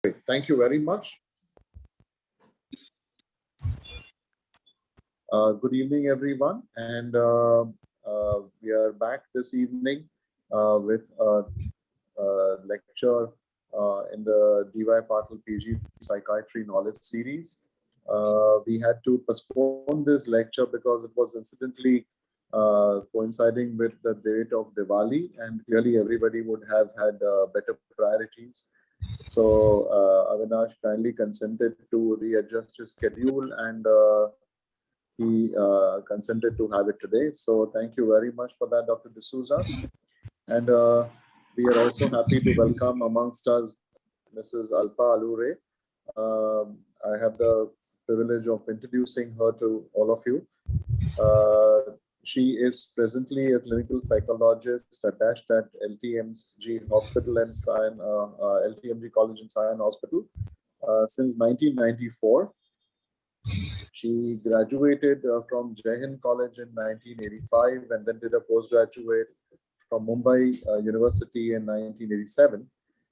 Great. Thank you very much. Good evening, everyone. And we are back this evening with a lecture in the D.Y. Patil PG Psychiatry Knowledge Series. We had to postpone this lecture because it was incidentally coinciding with the date of Diwali, and clearly everybody would have had better priorities. So Avinash kindly consented to readjust his schedule, and he consented to have it today. So thank you very much for that, Dr. D'Souza. And we are also happy to welcome amongst us Mrs. Alpa Alure. I have the privilege of introducing her to all of you. She is presently a clinical psychologist attached at LTMG Hospital and LTMG College and Sion Hospital since 1994. She graduated from Jai Hind College in 1985 and then did a postgraduate from Mumbai University in 1987.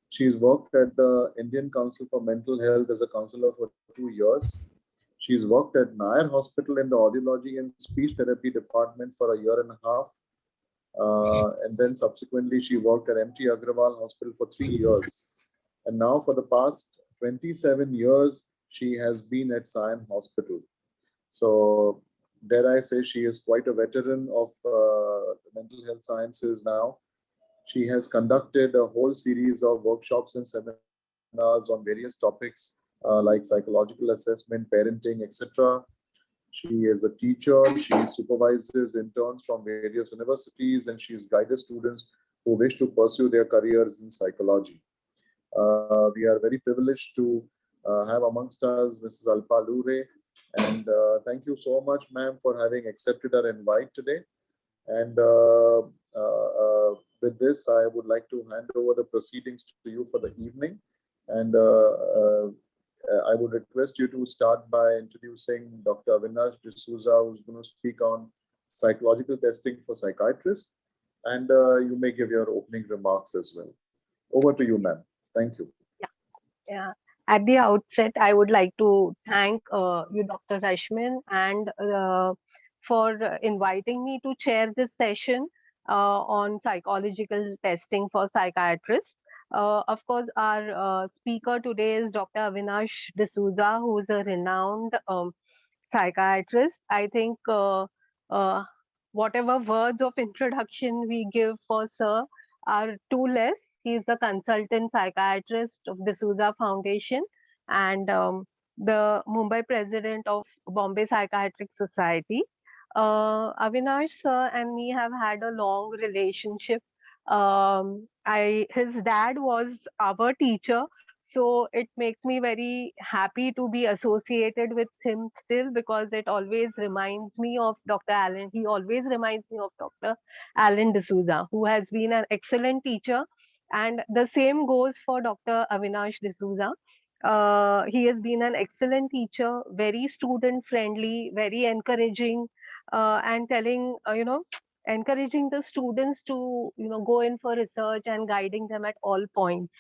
She's worked at the Indian Council for Mental Health as a counselor for 2 years. She's worked at Nair Hospital in the Audiology and Speech Therapy department for a year and a half. And then subsequently, she worked at MT Agrawal Hospital for 3 years. And now for the past 27 years, she has been at Sion Hospital. So dare I say, she is quite a veteran of mental health sciences now. She has conducted a whole series of workshops and seminars on various topics like psychological assessment, parenting, etc. She is a teacher. She supervises interns from various universities, and she has guided students who wish to pursue their careers in psychology. We are very privileged to have amongst us Mrs. Alpa Alure, and thank you so much, ma'am, for having accepted our invite today. And with this, I would like to hand over the proceedings to you for the evening. And I would request you to start by introducing Dr. Avinash D'Souza, who's going to speak on psychological testing for psychiatrists. And you may give your opening remarks as well. Over to you, ma'am. Thank you. Yeah. At the outset, I would like to thank you, Dr. Rashmin, and for inviting me to chair this session on psychological testing for psychiatrists. Of course, our speaker today is Dr. Avinash D'Souza, who is a renowned psychiatrist. I think uh, whatever words of introduction we give for Sir are too less. He is the consultant psychiatrist of D'Souza Foundation and the Mumbai president of Bombay Psychiatric Society. Avinash sir and me have had a long relationship. His dad was our teacher, so it makes me very happy to be associated with him still because it always reminds me of Dr. Alan. He always reminds me of Dr. Alan D'Souza, who has been an excellent teacher. And the same goes for Dr. Avinash D'Souza. He has been an excellent teacher, very student friendly, very encouraging, and telling, encouraging the students to, go in for research and guiding them at all points.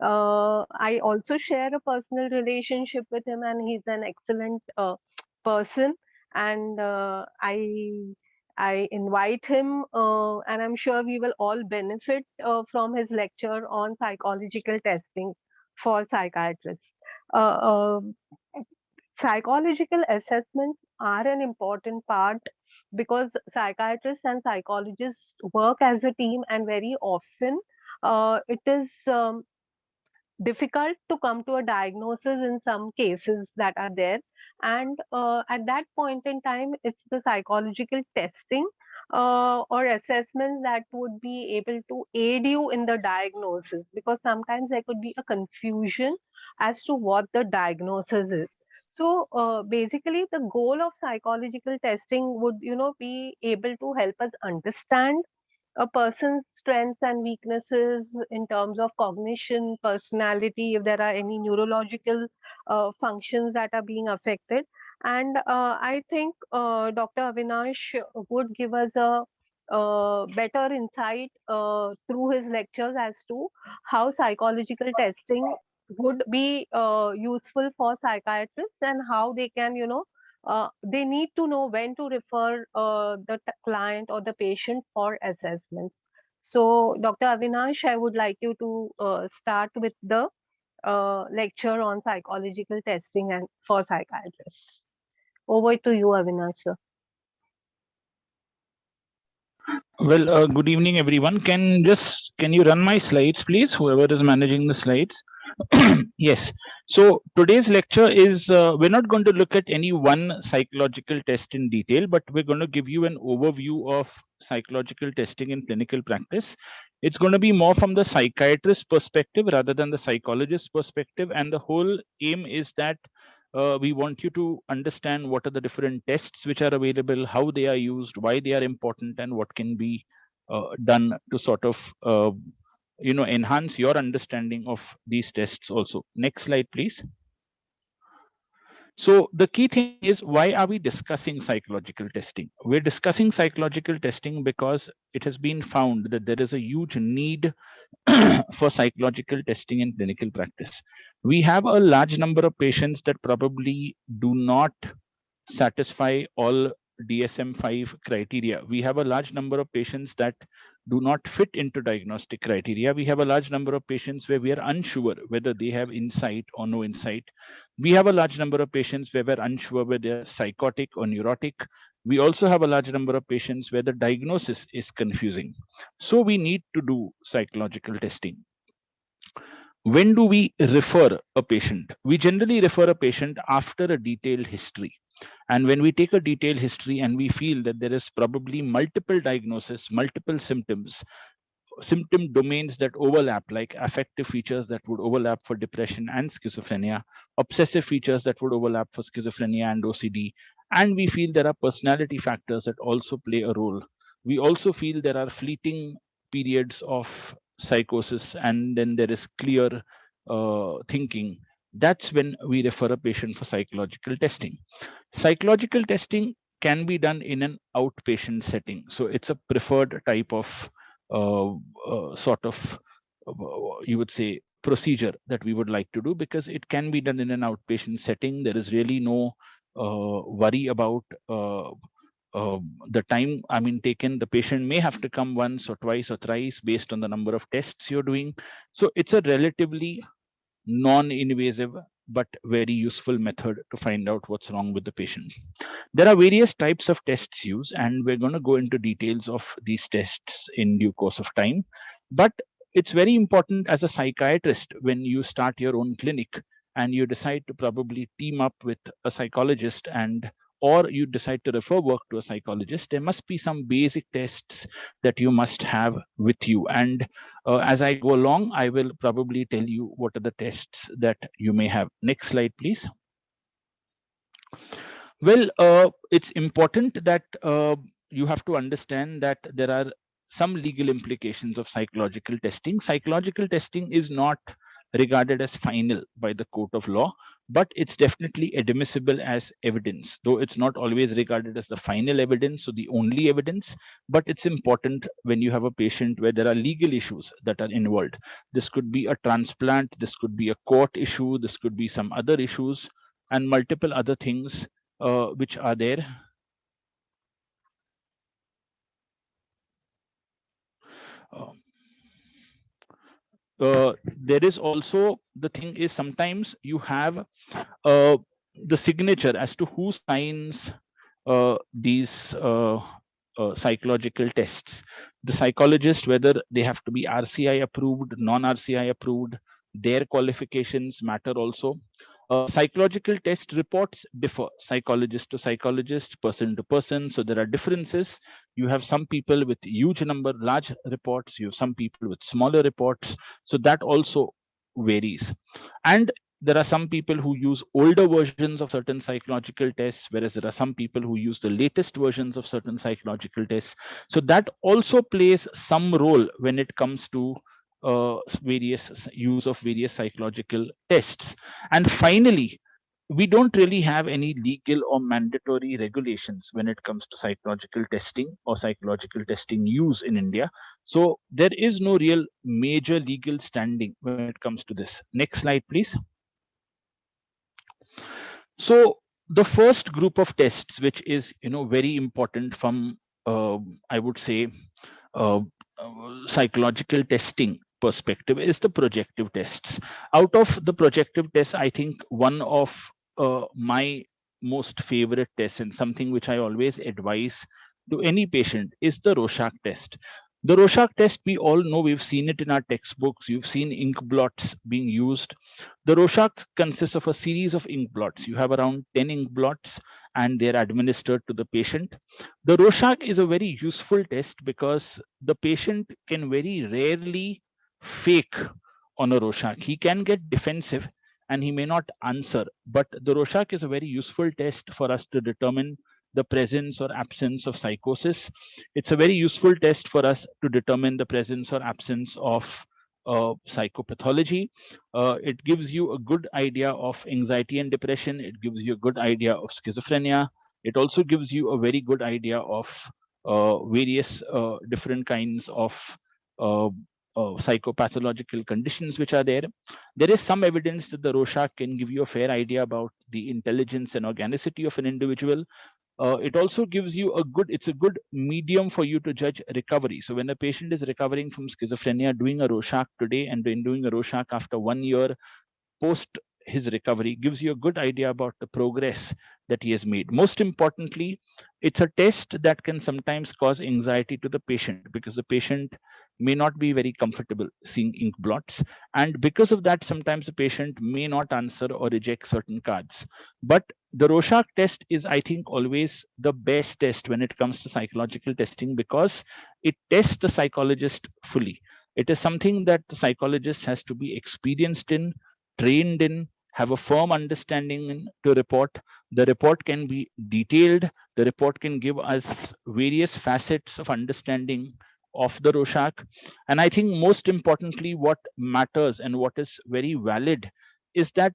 I also share a personal relationship with him, and he's an excellent person. And I invite him, and I'm sure we will all benefit from his lecture on psychological testing for psychiatrists. Uh, um, Psychological assessments are an important part because psychiatrists and psychologists work as a team, and very often it is difficult to come to a diagnosis in some cases that are there. And at that point in time, it's the psychological testing or assessments that would be able to aid you in the diagnosis, because sometimes there could be a confusion as to what the diagnosis is. So basically the goal of psychological testing would be able to help us understand a person's strengths and weaknesses in terms of cognition, personality, if there are any neurological functions that are being affected. And I think Dr. Avinash would give us a better insight through his lectures as to how psychological testing would be useful for psychiatrists, and how they can, they need to know when to refer the client or the patient for assessments. So, Dr. Avinash, I would like you to start with the lecture on psychological testing and for psychiatrists. Over to you, Avinash, sir. Well, good evening, everyone. Can you run my slides, please? Whoever is managing the slides. Yes. So today's lecture is we're not going to look at any one psychological test in detail, but we're going to give you an overview of psychological testing in clinical practice. It's going to be more from the psychiatrist perspective rather than the psychologist perspective, and the whole aim is that we want you to understand what are the different tests which are available, how they are used, why they are important, and what can be done to sort of enhance your understanding of these tests also. Next slide, please. So the key thing is, why are we discussing psychological testing? We're discussing psychological testing because it has been found that there is a huge need for psychological testing in clinical practice. We have a large number of patients that probably do not satisfy all DSM-5 criteria. We have a large number of patients that do not fit into diagnostic criteria. We have a large number of patients where we are unsure whether they have insight or no insight. We have a large number of patients where we're unsure whether they're psychotic or neurotic. We also have a large number of patients where the diagnosis is confusing. So we need to do psychological testing. When do we refer a patient? We generally refer a patient after a detailed history. And when we take a detailed history and we feel that there is probably multiple diagnoses, multiple symptoms, symptom domains that overlap, like affective features that would overlap for depression and schizophrenia, obsessive features that would overlap for schizophrenia and OCD, and we feel there are personality factors that also play a role. We also feel there are fleeting periods of psychosis, and then there is clear thinking. That's when we refer a patient for psychological testing. Psychological testing can be done in an outpatient setting. So it's a preferred type of sort of, you would say, procedure that we would like to do, because it can be done in an outpatient setting. There is really no worry about the time taken. The patient may have to come once or twice or thrice based on the number of tests you're doing. So it's a relatively non-invasive but very useful method to find out what's wrong with the patient. There are various types of tests used, and we're going to go into details of these tests in due course of time. But it's very important as a psychiatrist, when you start your own clinic and you decide to probably team up with a psychologist, and or you decide to refer work to a psychologist, there must be some basic tests that you must have with you. And as I go along, I will probably tell you what are the tests that you may have. Next slide, please. Well, it's important that you have to understand that there are some legal implications of psychological testing. Psychological testing is not regarded as final by the court of law, but it's definitely admissible as evidence, though it's not always regarded as the final evidence, so the only evidence. But it's important when you have a patient where there are legal issues that are involved. This could be a transplant, this could be a court issue, this could be some other issues, and multiple other things which are there. There is also, the thing is, sometimes you have the signature as to who signs these psychological tests. The psychologist, whether they have to be RCI approved, non-RCI approved, their qualifications matter also. Psychological test reports differ psychologist to psychologist, person to person, so there are differences. You have some people with large reports, you have some people with smaller reports, so that also varies. And there are some people who use older versions of certain psychological tests, whereas there are some people who use the latest versions of certain psychological tests. So that also plays some role when it comes to various use of various psychological tests. And finally, we don't really have any legal or mandatory regulations when it comes to psychological testing or psychological testing use in India. So there is no real major legal standing when it comes to this. Next slide, please. So the first group of tests, which is very important from I would say uh, psychological testing perspective, is the projective tests. Out of the projective tests, I think one of my most favorite tests and something which I always advise to any patient is the Rorschach test. The Rorschach test, we all know, we've seen it in our textbooks, you've seen ink blots being used. The Rorschach consists of a series of ink blots. You have around 10 ink blots and they're administered to the patient. The Rorschach is a very useful test because the patient can very rarely fake on a Rorschach. He can get defensive and he may not answer, but the Rorschach is a very useful test for us to determine the presence or absence of psychosis. It's a very useful test for us to determine the presence or absence of psychopathology. It gives you a good idea of anxiety and depression. It gives you a good idea of schizophrenia. It also gives you a very good idea of various different kinds of uh, psychopathological conditions which are there. There is some evidence that the Rorschach can give you a fair idea about the intelligence and organicity of an individual. It also gives you it's a good medium for you to judge recovery. So when a patient is recovering from schizophrenia, doing a Rorschach today and then doing a Rorschach after 1 year post his recovery gives you a good idea about the progress that he has made. Most importantly, it's a test that can sometimes cause anxiety to the patient because the patient may not be very comfortable seeing ink blots. And because of that, sometimes the patient may not answer or reject certain cards. But the Rorschach test is, I think, always the best test when it comes to psychological testing because it tests the psychologist fully. It is something that the psychologist has to be experienced in, trained in, have a firm understanding to report. The report can be detailed. The report can give us various facets of understanding of the Rorschach. And I think most importantly, what matters and what is very valid is that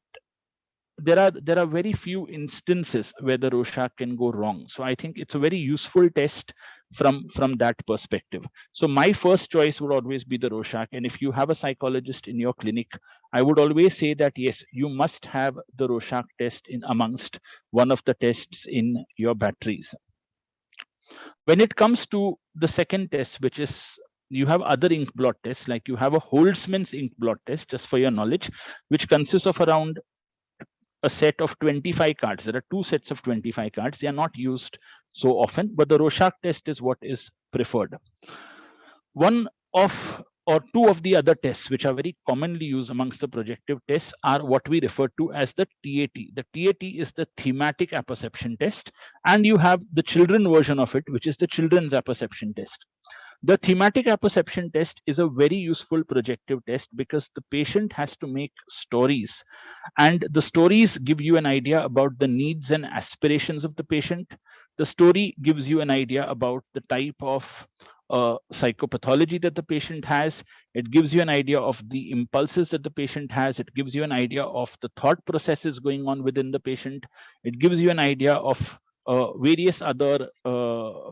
there are very few instances where the Rorschach can go wrong. So I think it's a very useful test from that perspective. So my first choice would always be the Rorschach. And if you have a psychologist in your clinic, I would always say that yes, you must have the Rorschach test in amongst one of the tests in your batteries. When it comes to the second test, which is you have other ink blot tests, like you have a Holtzman's ink blot test, just for your knowledge, which consists of around a set of 25 cards. There are two sets of 25 cards. They are not used so often, but the Rorschach test is what is preferred. One of or two of the other tests which are very commonly used amongst the projective tests are what we refer to as the TAT. The TAT is the thematic apperception test, and you have the children version of it, which is the children's apperception test. The thematic apperception test is a very useful projective test because the patient has to make stories, and the stories give you an idea about the needs and aspirations of the patient. The story gives you an idea about the type of psychopathology that the patient has. It gives you an idea of the impulses that the patient has. It gives you an idea of the thought processes going on within the patient. It gives you an idea of various other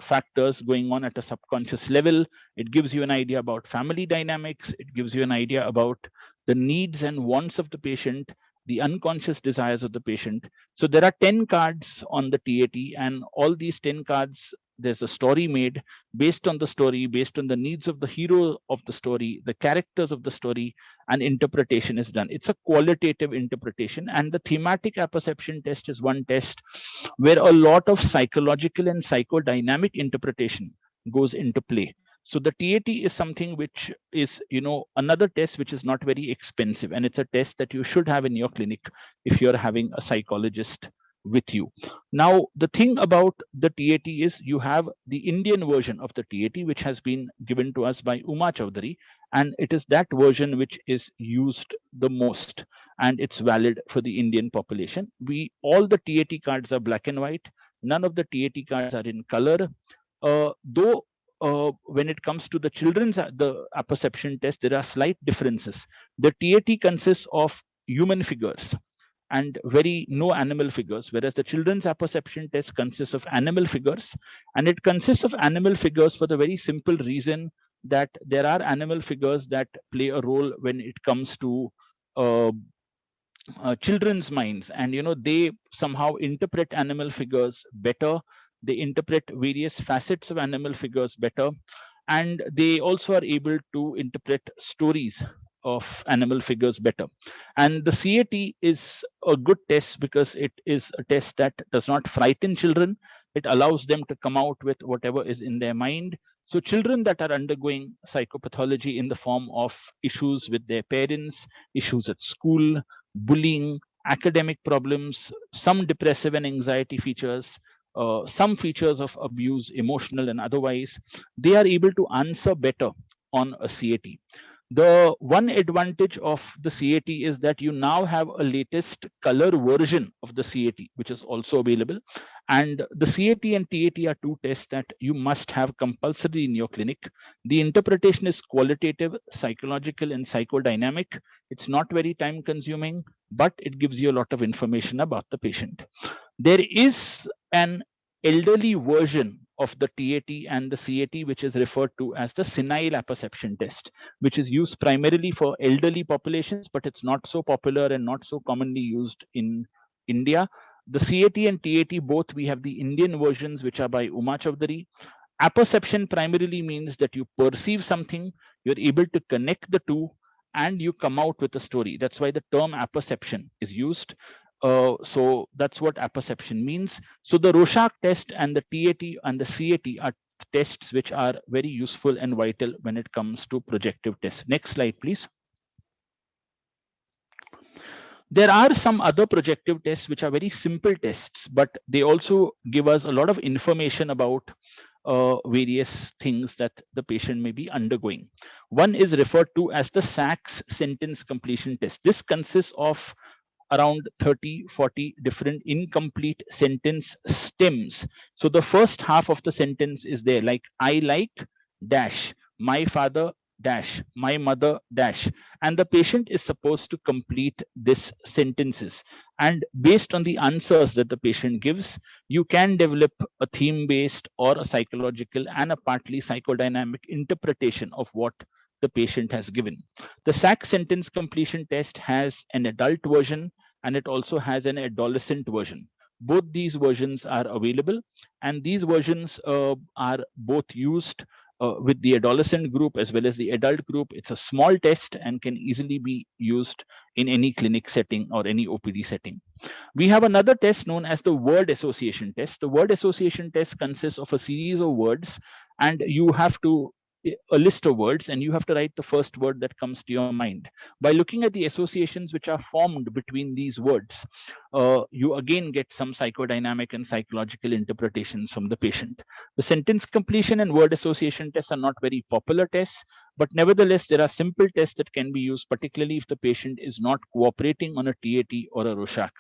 factors going on at a subconscious level. It gives you an idea about family dynamics. It gives you an idea about the needs and wants of the patient, the unconscious desires of the patient. So there are 10 cards on the TAT, and all these 10 cards, there's a story made based on the story, based on the needs of the hero of the story, the characters of the story, and interpretation is done. It's a qualitative interpretation, and the thematic apperception test is one test where a lot of psychological and psychodynamic interpretation goes into play. So the TAT is something which is, another test which is not very expensive, and it's a test that you should have in your clinic if you're having a psychologist with you. Now, the thing about the TAT is you have the Indian version of the TAT, which has been given to us by Uma Chaudhary, and it is that version which is used the most, and it's valid for the Indian population. All the TAT cards are black and white. None of the TAT cards are in color. Though when it comes to the children's the apperception test, there are slight differences. The TAT consists of human figures, and very no animal figures, whereas the children's apperception test consists of animal figures, and it consists of animal figures for the very simple reason that there are animal figures that play a role when it comes to uh, children's minds, and they somehow interpret animal figures better. They interpret various facets of animal figures better, and they also are able to interpret stories of animal figures better. And the CAT is a good test because it is a test that does not frighten children. It allows them to come out with whatever is in their mind. So children that are undergoing psychopathology in the form of issues with their parents, issues at school, bullying, academic problems, some depressive and anxiety features, some features of abuse, emotional and otherwise, they are able to answer better on a CAT. The one advantage of the CAT is that you now have a latest color version of the CAT, which is also available. And the CAT and TAT are two tests that you must have compulsory in your clinic. The interpretation is qualitative, psychological, and psychodynamic. It's not very time consuming, but it gives you a lot of information about the patient. There is an elderly version of the TAT and the CAT, which is referred to as the senile apperception test, which is used primarily for elderly populations, but it's not so popular and not so commonly used in India. The CAT and TAT, both, we have the Indian versions, which are by Uma Chaudhary. Apperception primarily means that you perceive something, you're able to connect the two, and you come out with a story. That's why the term apperception is used. So that's what apperception means. So the Rorschach test and the TAT and the CAT are tests which are very useful and vital when it comes to projective tests. Next slide, please. There are some other projective tests which are very simple tests, but they also give us a lot of information about various things that the patient may be undergoing. One is referred to as the Sachs sentence completion test. This consists of around 30-40 different incomplete sentence stems. So the first half of the sentence is there, like I like dash, my father dash, my mother dash, and the patient is supposed to complete this sentences. And based on the answers that the patient gives, you can develop a theme based or a psychological and a partly psychodynamic interpretation of what the patient has given. The Sachs sentence completion test has an adult version and it also has an adolescent version. Both these versions are available, and these versions are both used with the adolescent group as well as the adult group. It's a small test and can easily be used in any clinic setting or any OPD setting. We have another test known as the word association test. The word association test consists of a series of words, and you have to a list of words and you have to write the first word that comes to your mind. By looking at the associations which are formed between these words, you again get some psychodynamic and psychological interpretations from the patient. The sentence completion and word association tests are not very popular tests, but nevertheless, there are simple tests that can be used, particularly if the patient is not cooperating on a TAT or a Rorschach.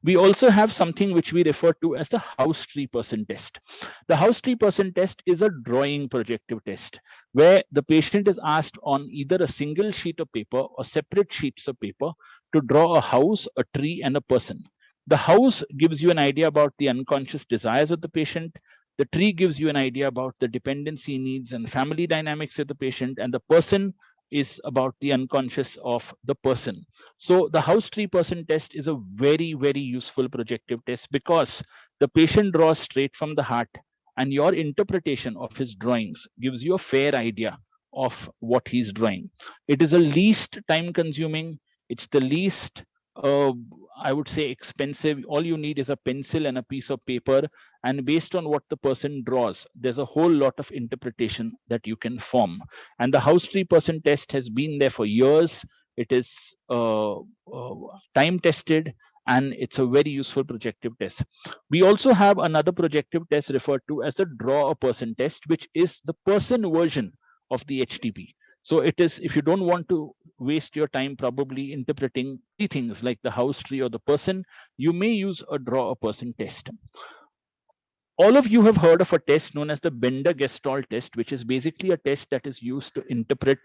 We also have something which we refer to as the house tree person test. The house tree person test is a drawing projective test where the patient is asked on either a single sheet of paper or separate sheets of paper to draw a house, a tree, and a person. The house gives you an idea about the unconscious desires of the patient. The tree gives you an idea about the dependency needs and family dynamics of the patient, and the person is about the unconscious of the person. So the house tree person test is a very, very useful projective test because the patient draws straight from the heart and your interpretation of his drawings gives you a fair idea of what he's drawing. It is the least time consuming. It's the least, I would say, expensive. All you need is a pencil and a piece of paper. And based on what the person draws, there's a whole lot of interpretation that you can form. And the house tree person test has been there for years. It is time tested and it's a very useful projective test. We also have another projective test referred to as the draw a person test, which is the person version of the HTP. So it is, if you don't want to waste your time probably interpreting things like the house tree or the person, you may use a draw a person test. All of you have heard of a test known as the Bender-Gestalt test, which is basically a test that is used to interpret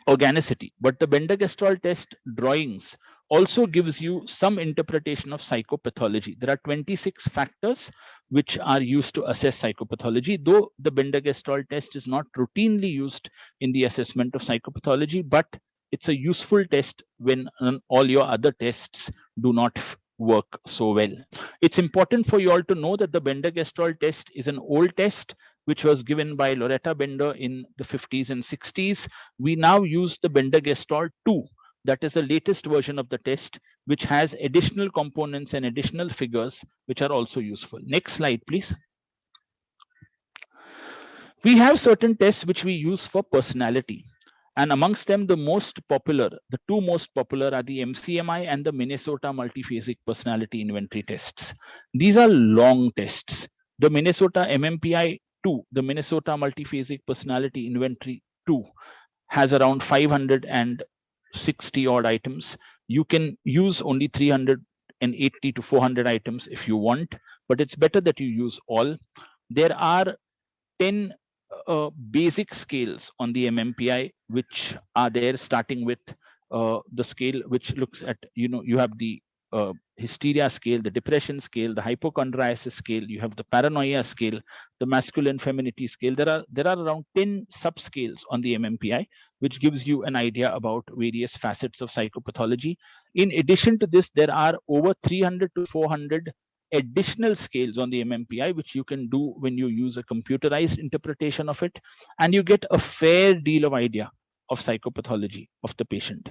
organicity. But the Bender-Gestalt test drawings also gives you some interpretation of psychopathology. There are 26 factors which are used to assess psychopathology, though the Bender-Gestalt test is not routinely used in the assessment of psychopathology, but it's a useful test when all your other tests do not work so well. It's important for you all to know that the Bender-Gestalt test is an old test which was given by Loretta Bender in the 50s and 60s. We now use the Bender-Gestalt 2. That is the latest version of the test, which has additional components and additional figures, which are also useful. Next slide, please. We have certain tests which we use for personality. And amongst them, the two most popular are the MCMI and the Minnesota Multiphasic Personality Inventory tests. These are long tests. The Minnesota MMPI 2, the Minnesota Multiphasic Personality Inventory 2, has around 560 odd items. You can use only 380 to 400 items if you want, but it's better that you use all. There are 10 basic scales on the MMPI, which are there, starting with the scale which looks at, you have the hysteria scale, the depression scale, the hypochondriasis scale, you have the paranoia scale, the masculine femininity scale. There are around 10 subscales on the MMPI, which gives you an idea about various facets of psychopathology. In addition to this, there are over 300 to 400 additional scales on the MMPI, which you can do when you use a computerized interpretation of it, and you get a fair deal of idea of psychopathology of the patient.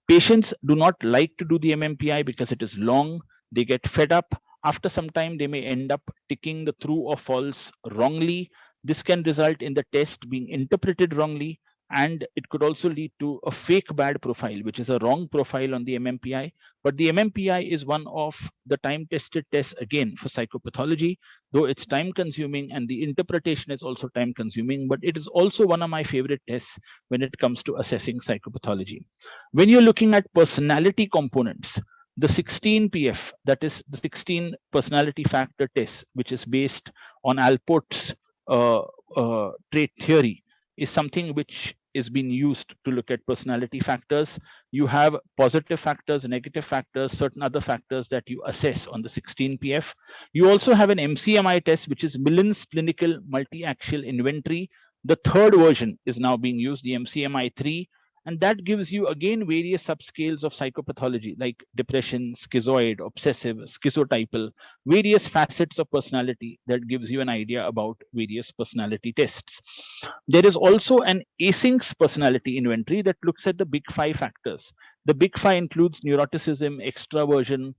Patients do not like to do the MMPI because it is long. They get fed up. After some time, they may end up ticking the true or false wrongly. This can result in the test being interpreted wrongly, and it could also lead to a fake bad profile, which is a wrong profile on the MMPI. But the MMPI is one of the time-tested tests again for psychopathology, though it's time-consuming and the interpretation is also time-consuming, but it is also one of my favorite tests when it comes to assessing psychopathology. When you're looking at personality components, the 16 PF, that is the 16 personality factor test, which is based on Alport's trait theory, is something which is being used to look at personality factors. You have positive factors, negative factors, certain other factors that you assess on the 16 PF. You also have an MCMI test, which is Millen's Clinical Multi-Axial Inventory. The third version is now being used, the MCMI 3. And that gives you, again, various subscales of psychopathology, like depression, schizoid, obsessive, schizotypal, various facets of personality that gives you an idea about various personality tests. There is also an ASINCS personality inventory that looks at the big 5 factors. The big 5 includes neuroticism, extraversion,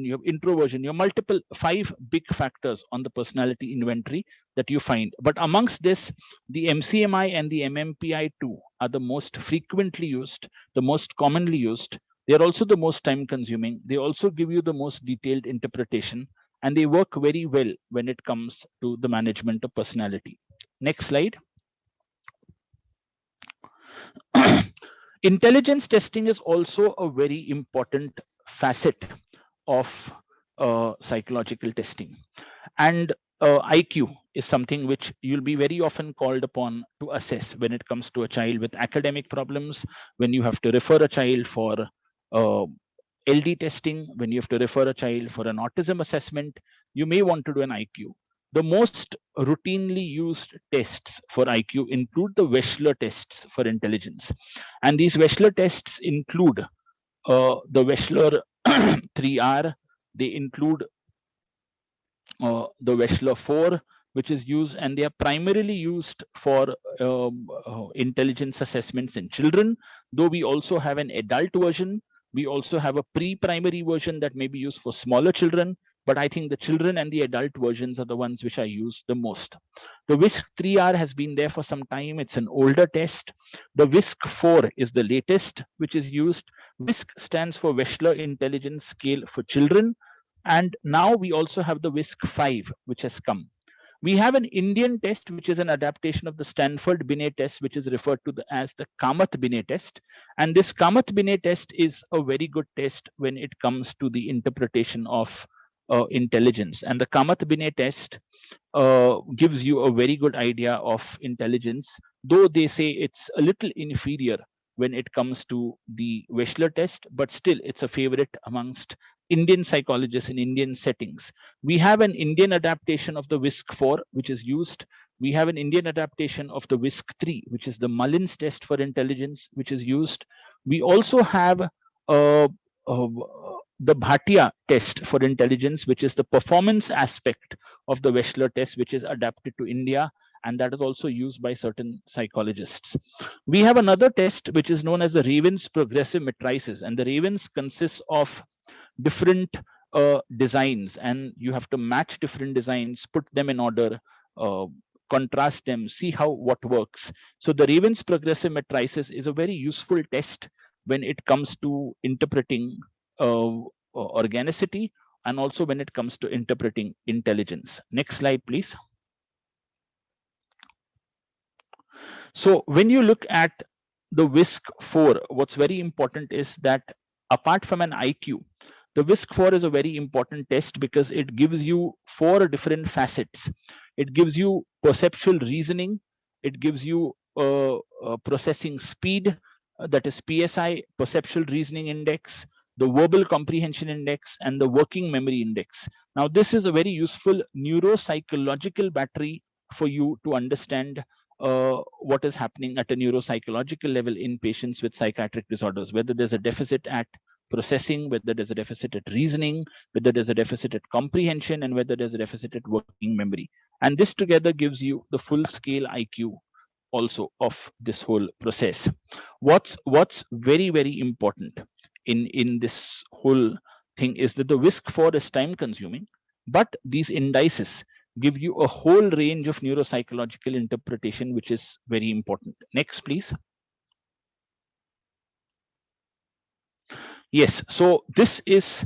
you have introversion, you have multiple 5 big factors on the personality inventory that you find. But amongst this, the MCMI and the MMPI2 are the most frequently used, the most commonly used. They are also the most time consuming. They also give you the most detailed interpretation, and they work very well when it comes to the management of personality. Next slide. Intelligence testing is also a very important facet of psychological testing, and IQ is something which you'll be very often called upon to assess when it comes to a child with academic problems, when you have to refer a child for LD testing, when you have to refer a child for an autism assessment, you may want to do an IQ. The most routinely used tests for IQ include the Wechsler tests for intelligence. And these Wechsler tests include the Wechsler 3R, they include the Wechsler 4, which is used, and they are primarily used for intelligence assessments in children, though we also have an adult version. We also have a pre-primary version that may be used for smaller children, but I think the children and the adult versions are the ones which I use the most. The WISC-3R has been there for some time. It's an older test. The WISC-4 is the latest, which is used. WISC stands for Wechsler Intelligence Scale for Children. And now we also have the WISC-5, which has come. We have an Indian test, which is an adaptation of the Stanford Binet test, which is referred to as the Kamath Binet test. And this Kamath Binet test is a very good test when it comes to the interpretation of intelligence. And the Kamath Binet test gives you a very good idea of intelligence, though they say it's a little inferior when it comes to the Wechsler test, but still it's a favorite amongst Indian psychologists in Indian settings. We have an Indian adaptation of the WISC-4, which is used. We have an Indian adaptation of the WISC-3, which is the Mullins test for intelligence, which is used. We also have uh, the Bhatia test for intelligence, which is the performance aspect of the Wechsler test, which is adapted to India, and that is also used by certain psychologists. We have another test which is known as the Raven's progressive matrices, and the Ravens consists of different designs, and you have to match different designs, put them in order, contrast them, see how what works. So the Raven's progressive matrices is a very useful test when it comes to interpreting organicity, and also when it comes to interpreting intelligence. Next slide, please. So when you look at the WISC-4, what's very important is that apart from an IQ, the WISC-4 is a very important test because it gives you 4 different facets. It gives you perceptual reasoning, it gives you processing speed, that is PSI, perceptual reasoning index, the verbal comprehension index, and the working memory index. Now, this is a very useful neuropsychological battery for you to understand what is happening at a neuropsychological level in patients with psychiatric disorders, whether there's a deficit at processing, whether there's a deficit at reasoning, whether there's a deficit at comprehension, and whether there's a deficit at working memory. And this together gives you the full scale IQ also of this whole process. What's very, very important in this whole thing is that the WISC-4 is time consuming, but these indices give you a whole range of neuropsychological interpretation, which is very important. Next, please. Yes, so this is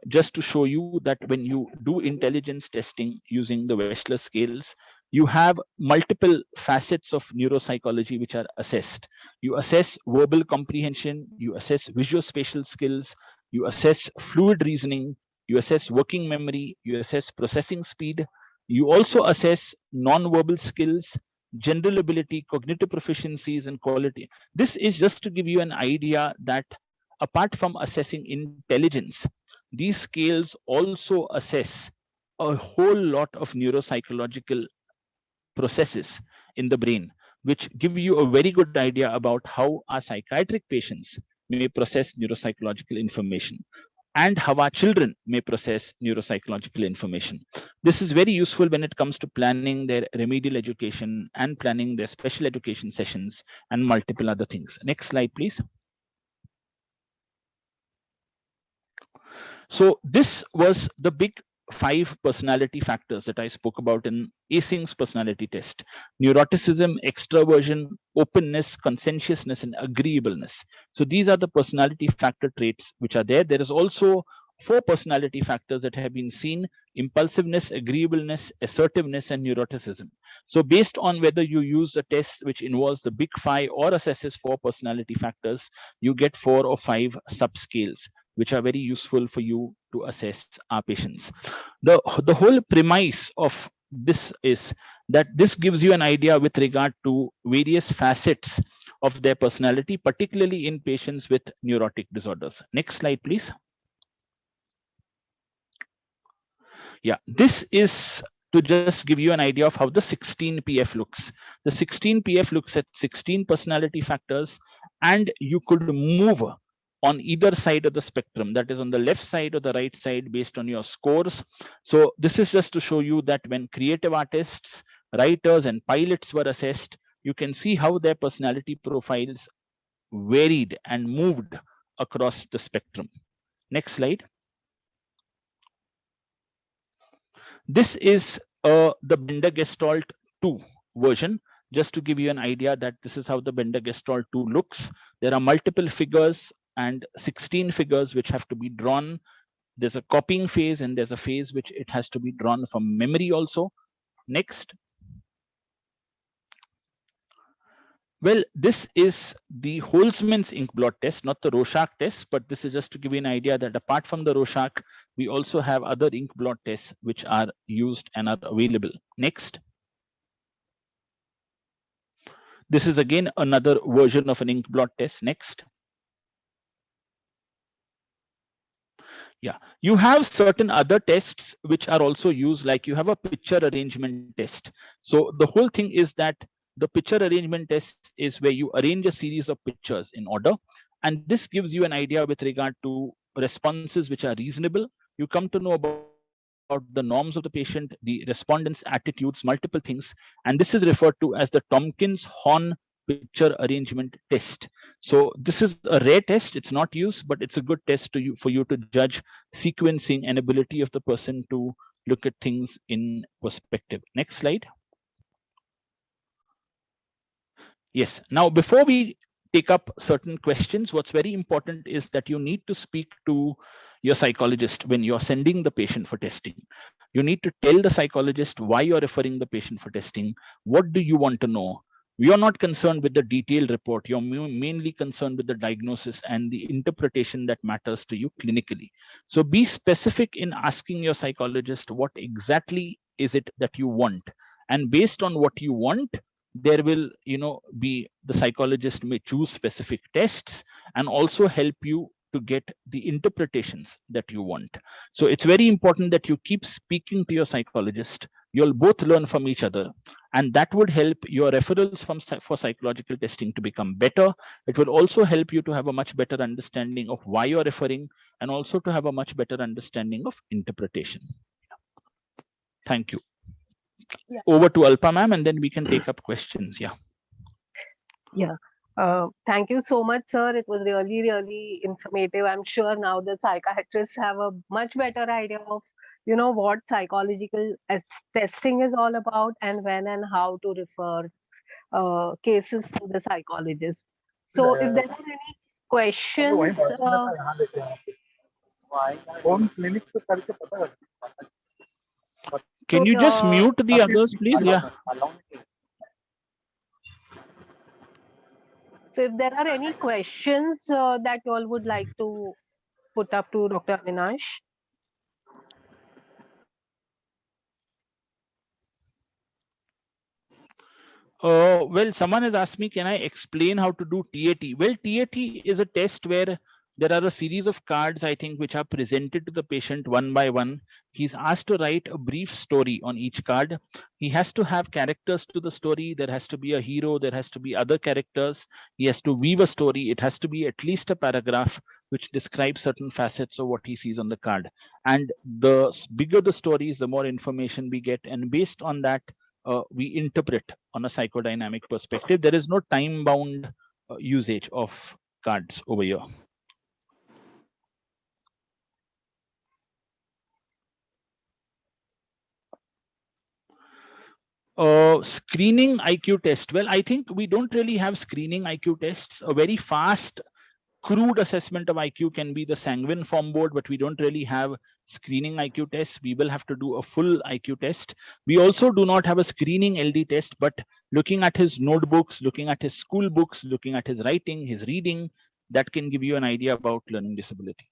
just to show you that when you do intelligence testing using the Wechsler scales, you have multiple facets of neuropsychology which are assessed. You assess verbal comprehension, you assess visuospatial skills, you assess fluid reasoning, you assess working memory, you assess processing speed, you also assess non-verbal skills, general ability, cognitive proficiencies, and quality. This is just to give you an idea that apart from assessing intelligence, these scales also assess a whole lot of neuropsychological processes in the brain, which give you a very good idea about how our psychiatric patients may process neuropsychological information and how our children may process neuropsychological information. This is very useful when it comes to planning their remedial education and planning their special education sessions and multiple other things. Next slide, please. So this was the big 5 personality factors that I spoke about in Ising's personality test: neuroticism, extroversion, openness, conscientiousness, and agreeableness. So these are the personality factor traits which are there. There is also 4 personality factors that have been seen: impulsiveness, agreeableness, assertiveness, and neuroticism. So based on whether you use the test which involves the big 5 or assesses 4 personality factors, you get 4 or 5 subscales, which are very useful for you to assess our patients. The whole premise of this is that this gives you an idea with regard to various facets of their personality, particularly in patients with neurotic disorders. Next slide, please. Yeah, this is to just give you an idea of how the 16PF looks. The 16PF looks at 16 personality factors, and you could move on either side of the spectrum, that is on the left side or the right side, based on your scores. So this is just to show you that when creative artists, writers, and pilots were assessed, you can see how their personality profiles varied and moved across the spectrum. Next slide. This is the Bender-Gestalt 2 version, just to give you an idea that this is how the Bender-Gestalt 2 looks. There are multiple figures and 16 figures which have to be drawn. There's a copying phase and there's a phase which it has to be drawn from memory also. Next. Well, this is the Holzmann's ink blot test, not the Rorschach test, but this is just to give you an idea that apart from the Rorschach, we also have other ink blot tests which are used and are available. Next. This is again another version of an ink blot test. Next. Yeah, you have certain other tests which are also used, like you have a picture arrangement test. So the whole thing is that the picture arrangement test is where you arrange a series of pictures in order, and this gives you an idea with regard to responses which are reasonable. You come to know about the norms of the patient, the respondents' attitudes, multiple things, and this is referred to as the Tompkins-Horn picture arrangement test. So this is a rare test, it's not used, but it's a good test for you to judge sequencing and ability of the person to look at things in perspective. Next slide. Yes, now before we take up certain questions, what's very important is that you need to speak to your psychologist when you're sending the patient for testing. You need to tell the psychologist why you're referring the patient for testing. What do you want to know? You're not concerned with the detailed report. You're mainly concerned with the diagnosis and the interpretation that matters to you clinically. So be specific in asking your psychologist what exactly is it that you want. And based on what you want, there will be the psychologist may choose specific tests and also help you to get the interpretations that you want. So it's very important that you keep speaking to your psychologist. You'll both learn from each other, and that would help your referrals for psychological testing to become better. It will also help you to have a much better understanding of why you're referring, and also to have a much better understanding of interpretation. Thank you. Yeah. Over to Alpa ma'am, and then we can take up questions. Yeah. Thank you so much, sir. It was really, really informative. I'm sure now the psychiatrists have a much better idea of, what psychological testing is all about, and when and how to refer cases to the psychologist. So if there are any questions, Can you just mute the others, please? Yeah. So if there are any questions that you all would like to put up to Dr. Avinash. Well, someone has asked me, can I explain how to do TAT? Well, TAT is a test where there are a series of cards, I think, which are presented to the patient one by one. He's asked to write a brief story on each card. He has to have characters to the story. There has to be a hero. There has to be other characters. He has to weave a story. It has to be at least a paragraph which describes certain facets of what he sees on the card. And the bigger the stories, the more information we get. And based on that, we interpret on a psychodynamic perspective. There is no time-bound usage of cards over here. Screening IQ test. Well, I think we don't really have screening IQ tests. A very fast, crude assessment of IQ can be the Sanguine Form Board, but we don't really have screening IQ tests. We will have to do a full IQ test. We also do not have a screening LD test, but looking at his notebooks, looking at his school books, looking at his writing, his reading, that can give you an idea about learning disability.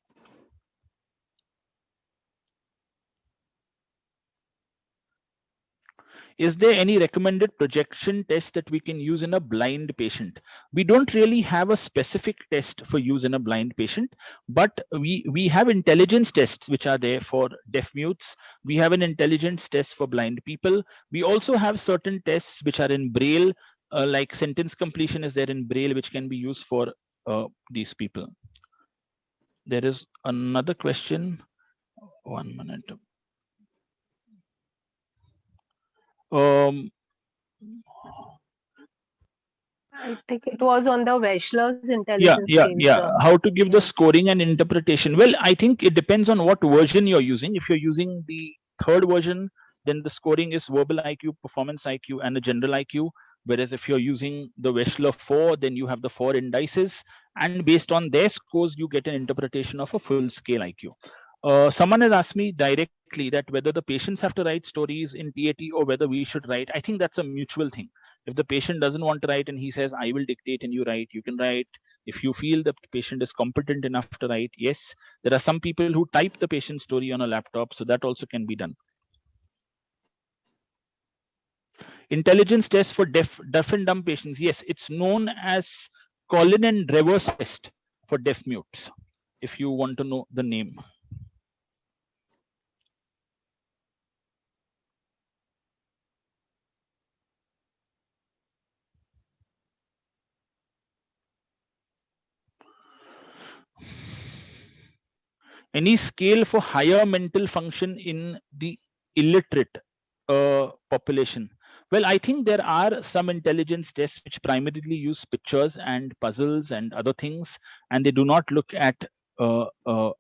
Is there any recommended projection test that we can use in a blind patient? We don't really have a specific test for use in a blind patient, but we have intelligence tests which are there for deaf mutes. We have an intelligence test for blind people. We also have certain tests which are in Braille, like sentence completion is there in Braille, which can be used for these people. There is another question. 1 minute. I think it was on the Wechsler's intelligence yeah. How to give the scoring and interpretation? Well, I think it depends on what version you're using. If you're using the third version, then the scoring is verbal IQ, performance IQ, and a general IQ. Whereas if you're using the Wechsler 4, then you have the 4 indices, and based on their scores, you get an interpretation of a full scale IQ. Someone has asked me directly that whether the patients have to write stories in TAT or whether we should write. I think that's a mutual thing. If the patient doesn't want to write and he says, I will dictate and you write, you can write. If you feel the patient is competent enough to write, yes. There are some people who type the patient's story on a laptop, so that also can be done. Intelligence test for deaf and dumb patients. Yes, it's known as Collin and Drever's test for deaf mutes, if you want to know the name. Any scale for higher mental function in the illiterate population? Well, I think there are some intelligence tests which primarily use pictures and puzzles and other things, and they do not look at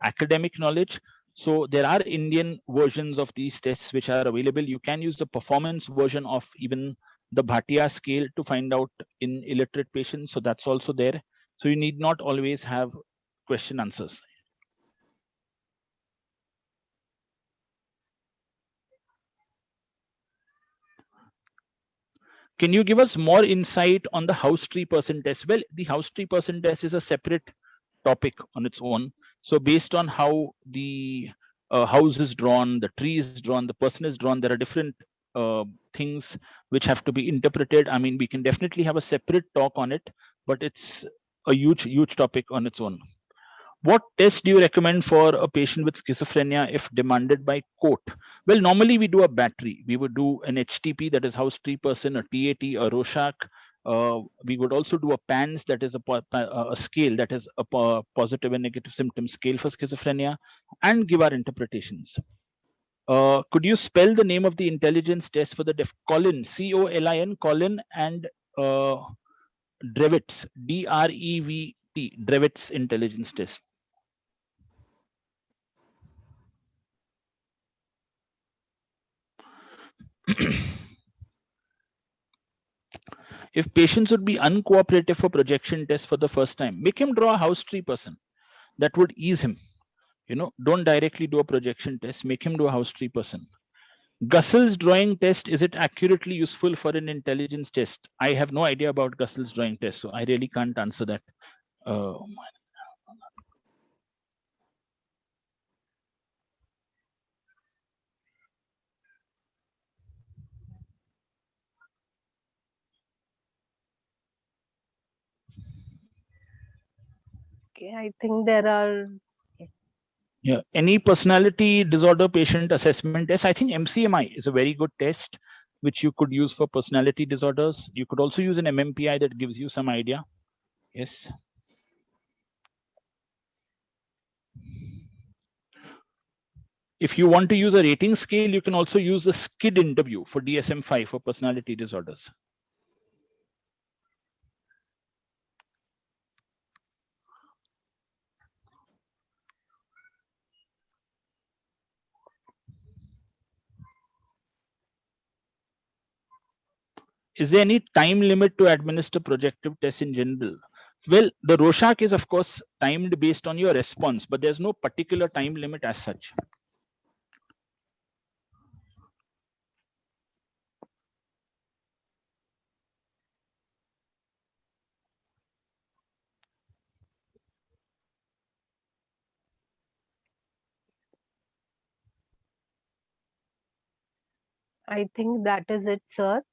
academic knowledge. So there are Indian versions of these tests which are available. You can use the performance version of even the Bhatia scale to find out in illiterate patients. So that's also there. So you need not always have question answers. Can you give us more insight on the house tree person test? Well, the house tree person test is a separate topic on its own. So based on how the house is drawn, the tree is drawn, the person is drawn, there are different things which have to be interpreted. I mean, we can definitely have a separate talk on it, but it's a huge topic on its own. What test do you recommend for a patient with schizophrenia if demanded by court? Well, normally we do a battery. We would do an HTP, that is house tree person, a TAT, a Rorschach. We would also do a PANS, that is a scale, that is a positive and negative symptom scale for schizophrenia, and give our interpretations. Could you spell the name of the intelligence test for the deaf? Collin, COLIN, Collin, and Drevets, DREVT, Drevets intelligence test. If patients would be uncooperative for projection tests for the first time, make him draw a house tree person. That would ease him. You know, don't directly do a projection test, make him do a house tree person. Gussel's drawing test, is it accurately useful for an intelligence test? I have no idea about Gussel's drawing test, so I really can't answer that. Okay, I think there are. Yeah, any personality disorder patient assessment test. I think MCMI is a very good test which you could use for personality disorders. You could also use an MMPI that gives you some idea. Yes. If you want to use a rating scale, you can also use the SKID interview for DSM-5 for personality disorders. Is there any time limit to administer projective tests in general? Well, the Rorschach is of course timed based on your response, but there's no particular time limit as such. I think that is it, sir.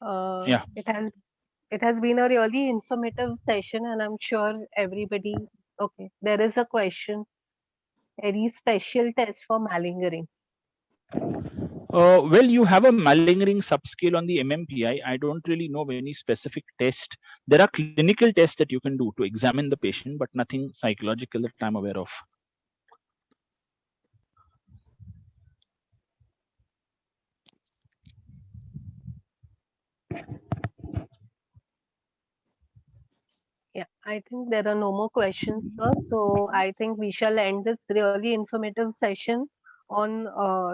Yeah. It has been a really informative session, and I'm sure everybody. Okay, there is a question. Any special test for malingering? Well, you have a malingering subscale on the MMPI. I don't really know of any specific test. There are clinical tests that you can do to examine the patient, but nothing psychological that I'm aware of. Yeah, I think there are no more questions, sir. So I think we shall end this really informative session on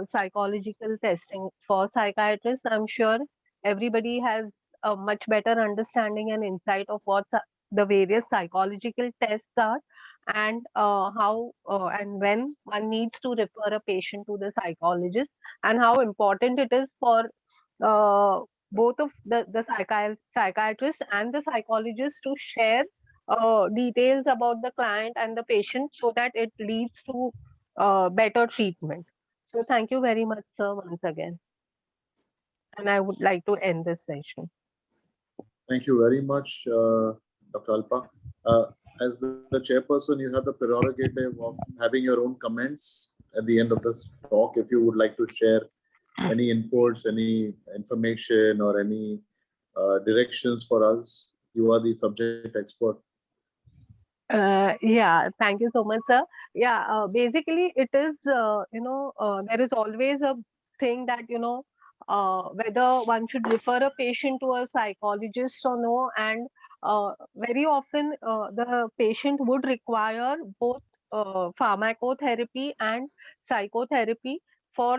psychological testing for psychiatrists. I'm sure everybody has a much better understanding and insight of what the various psychological tests are, and how and when one needs to refer a patient to the psychologist, and how important it is for uh, both of the psychiatrist and the psychologist to share details about the client and the patient so that it leads to better treatment. So thank you very much, sir, once again. And I would like to end this session. Thank you very much, Dr. Alpa. As the chairperson, you have the prerogative of having your own comments at the end of this talk. If you would like to share any inputs, any information, or any directions for us, you are the subject expert. Yeah, thank you so much, sir. Yeah, basically, it is, there is always a thing that, whether one should refer a patient to a psychologist or no. And very often, the patient would require both pharmacotherapy and psychotherapy for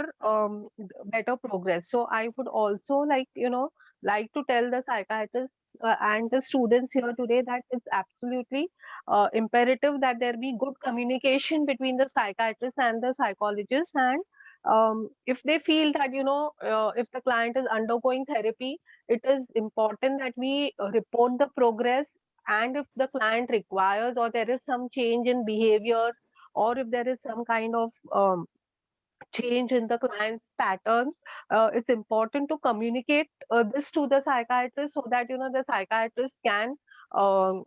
better progress. So I would also like to tell the psychiatrists and the students here today that it's absolutely imperative that there be good communication between the psychiatrist and the psychologist. And if they feel that if the client is undergoing therapy, it is important that we report the progress. And if the client requires, or there is some change in behavior, or if there is some kind of change in the client's patterns, it's important to communicate this to the psychiatrist, so that the psychiatrist can um,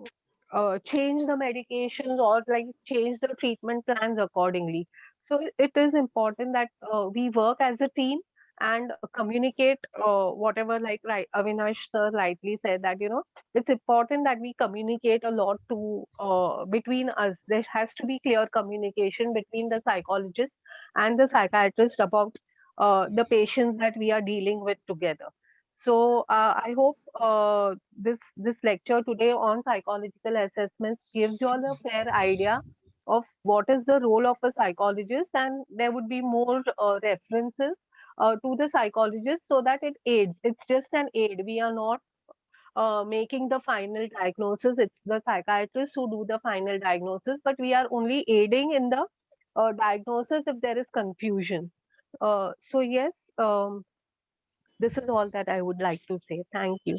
change the medications, or like change the treatment plans accordingly. So it is important that we work as a team and communicate whatever, like, right, Avinash sir rightly said that it's important that we communicate a lot to between us. There has to be clear communication between the psychologist and the psychiatrist about the patients that we are dealing with together. So I hope this lecture today on psychological assessments gives you all a fair idea of what is the role of a psychologist, and there would be more references to the psychologist, so that it aids. It's just an aid. We are not making the final diagnosis. It's the psychiatrists who do the final diagnosis, but we are only aiding in the diagnosis if there is confusion. So yes, this is all that I would like to say. Thank you.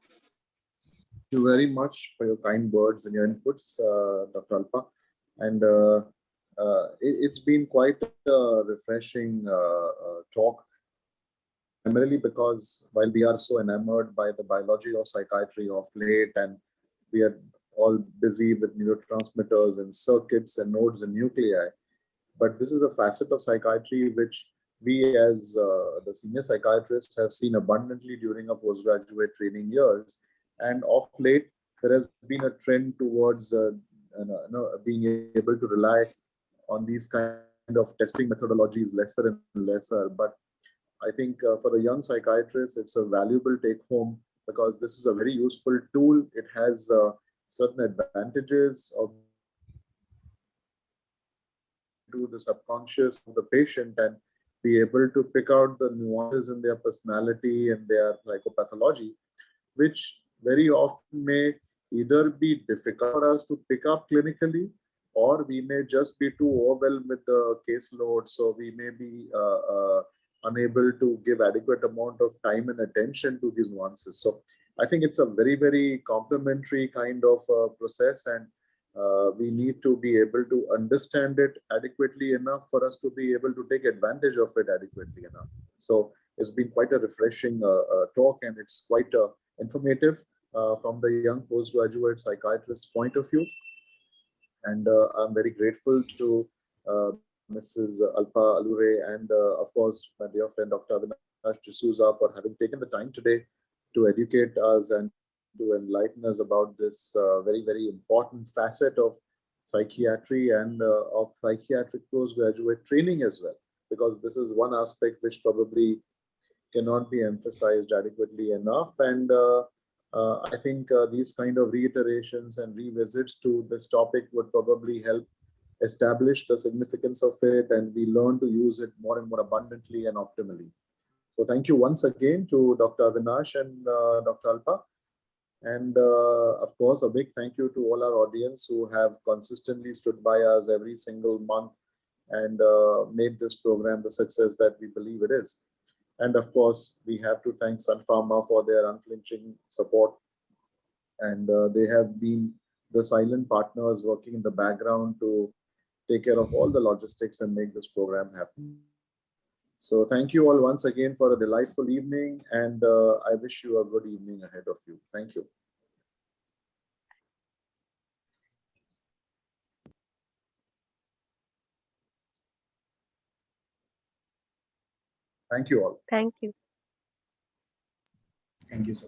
Thank you very much for your kind words and your inputs, Dr. Alpa. And it's been quite a refreshing talk, primarily because while we are so enamored by the biology of psychiatry of late, and we are all busy with neurotransmitters and circuits and nodes and nuclei, but this is a facet of psychiatry which we as the senior psychiatrists have seen abundantly during our postgraduate training years. And of late, there has been a trend towards being able to rely on these kind of testing methodologies lesser and lesser. But I think for a young psychiatrist, it's a valuable take home, because this is a very useful tool. It has certain advantages of to the subconscious of the patient and be able to pick out the nuances in their personality and their psychopathology, which very often may either be difficult for us to pick up clinically, or we may just be too overwhelmed with the caseload. So we may be unable to give adequate amount of time and attention to these nuances. So I think it's a very, very complementary kind of process, and we need to be able to understand it adequately enough for us to be able to take advantage of it adequately enough. So it's been quite a refreshing talk, and it's quite informative from the young postgraduate psychiatrist point of view. And I'm very grateful to Mrs. Alpa Allure and, of course, my dear friend, Dr. Avinash D'Souza, for having taken the time today to educate us and to enlighten us about this very, very important facet of psychiatry and of psychiatric postgraduate training as well, because this is one aspect which probably cannot be emphasized adequately enough. And I think these kind of reiterations and revisits to this topic would probably help establish the significance of it, and we learn to use it more and more abundantly and optimally. So thank you once again to Dr. Avinash and Dr. Alpa. And of course, a big thank you to all our audience who have consistently stood by us every single month and made this program the success that we believe it is. And of course, we have to thank Sun Pharma for their unflinching support. And they have been the silent partners working in the background to take care of all the logistics and make this program happen. So thank you all once again for a delightful evening, and I wish you a good evening ahead of you. Thank you. Thank you all. Thank you. Thank you, sir.